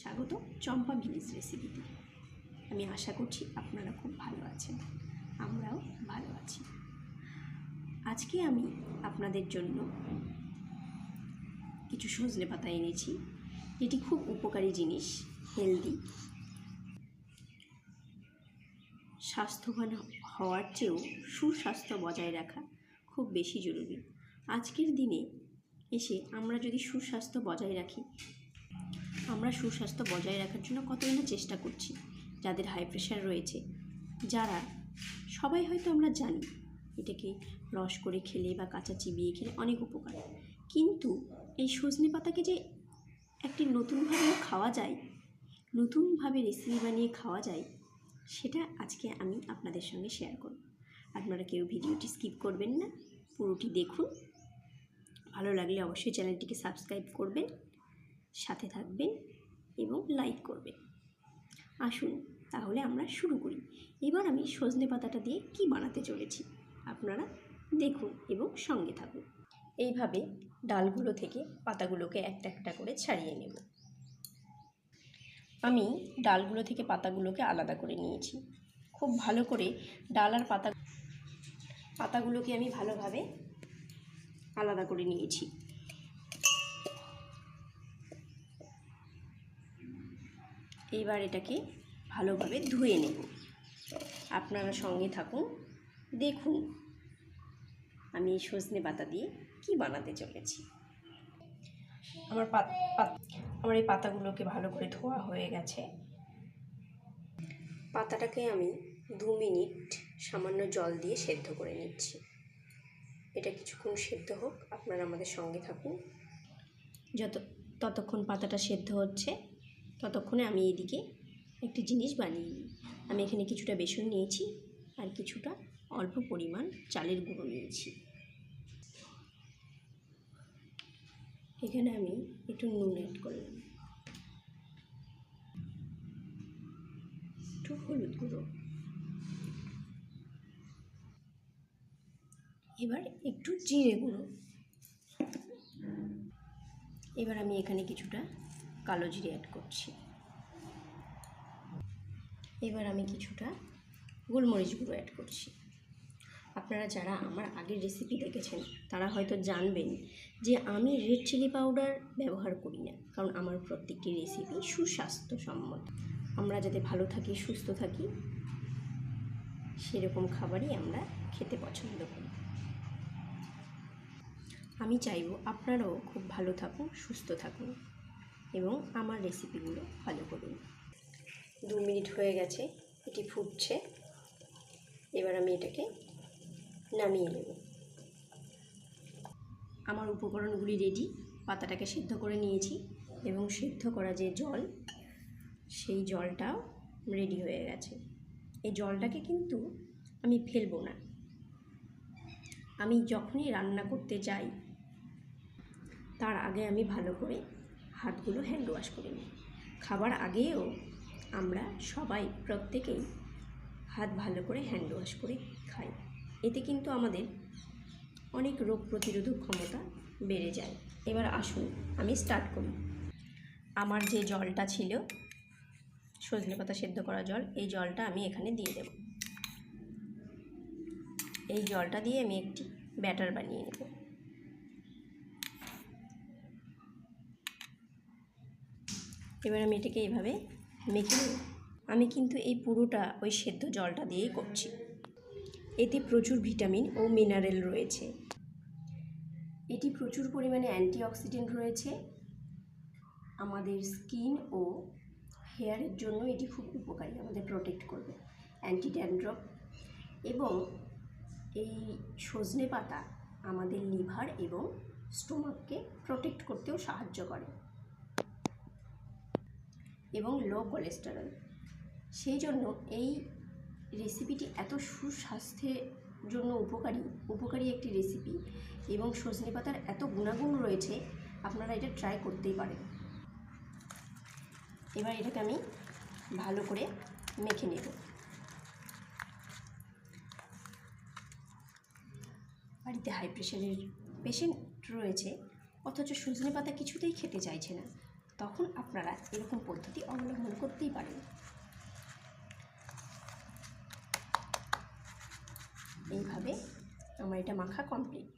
স্বাগত চম্পা ভিলেজ রেসিপিতে। আমি আশা করছি আপনারা খুব ভালো আছেন, আমরাও ভালো আছি। আজকে আমি আপনাদের জন্য কিছু সজনে পাতা এনেছি, যেটি খুব উপকারী জিনিস, হেলদি। স্বাস্থ্যবান হওয়ার চেয়েও সুস্বাস্থ্য বজায় রাখা খুব বেশি জরুরি। আজকের দিনে এসে আমরা যদি সুস্বাস্থ্য বজায় রাখি, আমরা সুস্বাস্থ্য বজায় রাখার জন্য কতই না চেষ্টা করছি। যাদের হাই প্রেশার রয়েছে, যারা সবাই হয়তো আমরা জানি এটাকে রস করে খেলে বা কাঁচা চিবিয়ে খেলে অনেক উপকার, কিন্তু এই সজনে পাতাকে যে একটি নতুনভাবে খাওয়া যায়, নতুনভাবে রেসিপি বানিয়ে খাওয়া যায়, সেটা আজকে আমি আপনাদের সঙ্গে শেয়ার করব। আপনারা কেউ ভিডিওটি স্কিপ করবেন না, পুরোটি দেখুন। ভালো লাগলে অবশ্যই চ্যানেলটিকে সাবস্ক্রাইব করবেন, সাথে থাকবেন এবং লাইক করবেন। আসুন তাহলে আমরা শুরু করি। এবার আমি সজনে পাতাটা দিয়ে কি বানাতে চলেছি আপনারা দেখুন এবং সঙ্গে থাকুন। এইভাবে ডালগুলো থেকে পাতাগুলোকে একটা একটা করে ছাড়িয়ে নেব। আমি ডালগুলো থেকে পাতাগুলোকে আলাদা করে নিয়েছি। খুব ভালো করে ডাল আর পাতাগুলোকে আমি ভালোভাবে আলাদা করে নিয়েছি। এইবার এটাকে ভালোভাবে ধুয়ে নেব। আপনারা সঙ্গে থাকুন, দেখুন আমি এই সজনে পাতা দিয়ে কি বানাতে চলেছি। আমার এই পাতাগুলোকে ভালো করে ধোয়া হয়ে গেছে। পাতাটাকে আমি 2 মিনিট সামান্য জল দিয়ে সেদ্ধ করে নিচ্ছি। এটা কিছুক্ষণ সেদ্ধ হোক, আপনারা আমাদের সঙ্গে থাকুন। ততক্ষণ পাতাটা সেদ্ধ হচ্ছে, ততক্ষণে আমি এদিকে একটি জিনিস বানিয়ে নিই। আমি এখানে কিছুটা বেসন নিয়েছি আর কিছুটা অল্প পরিমাণ চালের গুঁড়ো নিয়েছি। এখানে আমি একটু নুন অ্যাড করলাম, একটু হলুদ গুঁড়ো, এবার একটু জিরে গুঁড়ো। এবার আমি এখানে কিছুটা কালো জিরে অ্যাড করছি। এবার আমি কিছুটা গোলমরিচ গুঁড়ো অ্যাড করছি। আপনারা যারা আমার আগের রেসিপি দেখেছেন তারা হয়তো জানবেন যে আমি রেড চিলি পাউডার ব্যবহার করি না, কারণ আমার প্রত্যেকটি রেসিপি সুস্বাস্থ্যসম্মত। আমরা যাতে ভালো থাকি, সুস্থ থাকি, সেরকম খাবারই আমরা খেতে পছন্দ করি। আমি চাইব আপনারাও খুব ভালো থাকুন, সুস্থ থাকুন এবং আমার রেসিপিগুলো ফলো করুন। 2 মিনিট হয়ে গেছে, এটি ফুটছে। এবার আমি এটাকে নামিয়ে নেব। আমার উপকরণগুলি রেডি। পাতাটাকে সিদ্ধ করে নিয়েছি এবং সিদ্ধ করা যে জল, সেই জলটাও রেডি হয়ে গেছে। এই জলটাকে কিন্তু আমি ফেলবো না। আমি যখনই রান্না করতে যাই তার আগে আমি ভালো করে হাতগুলো হ্যান্ড ওয়াশ করে নিই। খাবার আগেও আমরা সবাই প্রত্যেকেই হাত ভালো করে হ্যান্ড ওয়াশ করে খাই। এতে কিন্তু আমাদের অনেক রোগ প্রতিরোধক ক্ষমতা বেড়ে যায়। এবার আসুন আমি স্টার্ট করি। আমার যে জলটা ছিল, সজনে পাতা সেদ্ধ করা জল, এই জলটা আমি এখানে দিয়ে দেব। এই জলটা দিয়ে আমি একটি ব্যাটার বানিয়ে নেব। এবার আমি এটাকে এইভাবে মেখে নেব। আমি কিন্তু এই পুরোটা ওই সেদ্ধ জলটা দিয়েই করছি। এতে প্রচুর ভিটামিন ও মিনারেল রয়েছে। এটি প্রচুর পরিমাণে অ্যান্টিঅক্সিডেন্ট রয়েছে। আমাদের স্কিন ও হেয়ারের জন্য এটি খুব উপকারী, আমাদের প্রোটেক্ট করবে, অ্যান্টি ড্যান্ড্রফ। এবং এই সজনে পাতা আমাদের লিভার এবং স্টোমাককে প্রোটেক্ট করতেও সাহায্য করে এবং লো কোলেস্টেরল। সেই জন্য এই রেসিপিটি এত সুস্বাস্থ্যের জন্য উপকারী একটি রেসিপি এবং সজনে পাতার এত গুণাগুণ রয়েছে, আপনারা এটা ট্রাই করতেই পারেন। এবার এটাকে আমি ভালো করে মেখে নেব। বাড়িতে হাই প্রেশারের পেশেন্ট রয়েছে, অথচ সজনে পাতা কিছুতেই খেতে চাইছে না। তখন আপনারা এরকম পদ্ধতি অবলম্বন করতেই পারেন। এইভাবে আমার এটা মাখা কমপ্লিট।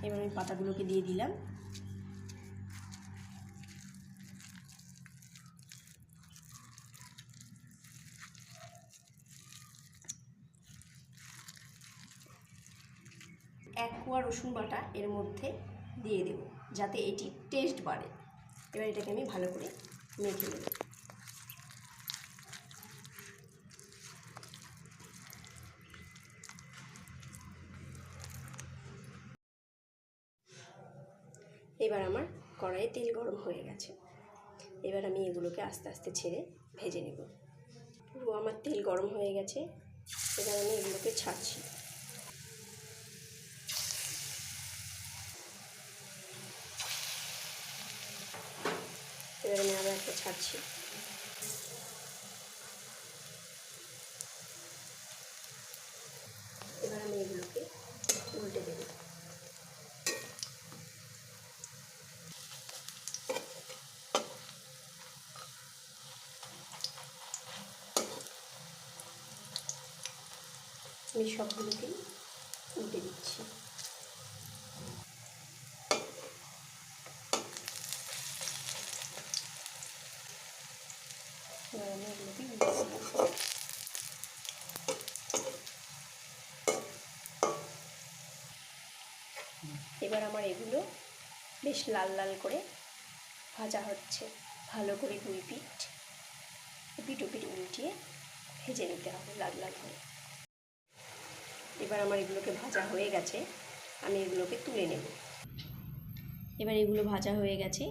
এবার আমি পাতাগুলোকে দিয়ে দিলাম। এক কোয়া রসুন বাটা এর মধ্যে দিয়ে দেব যাতে এটি টেস্ট বাড়ে। এবার এটাকে আমি ভালো করে মেখে নেব। এবার আমার কড়াইয়ে তেল গরম হয়ে গেছে। এবার আমি এগুলোকে আস্তে আস্তে ছেড়ে ভেজে নেব। পুরো আমার তেল গরম হয়ে গেছে। এবার আমি এগুলোকে ছাড়ছি। এবার আমি আবার একটা ছাড়ছি। এবার আমি এগুলোকে উল্টে দেব। আমি সবগুলোকেই উল্টে দিচ্ছি। এবার আমি এগুলোকে উল্টে দিচ্ছি। এবার আমার এগুলো বেশ লাল লাল করে ভাজা হচ্ছে। ভালো করে দুই পিঠ এপিট ওপিট উল্টিয়ে ভেজে নিতে হবে লাল লাল করে। এবার আমার এগুলোকে ভাজা হয়ে গেছে, আমি এগুলোকে তুলে নেব। এবার এগুলো ভাজা হয়ে গেছে,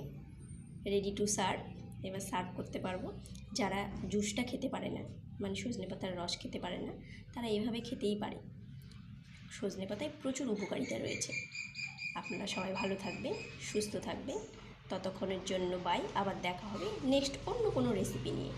রেডি টু সার্ভ। এবার সার্ভ করতে পারবো। যারা জুসটা খেতে পারে না, মানে সজনে পাতার রস খেতে পারে না, তারা এভাবে খেতেই পারে। সজনে পাতায় প্রচুর উপকারিতা রয়েছে। আপনারা সবাই ভালো থাকবেন, সুস্থ থাকবেন। ততক্ষণের জন্য বাই। আবার দেখা হবে নেক্সট অন্য কোনো রেসিপি নিয়ে।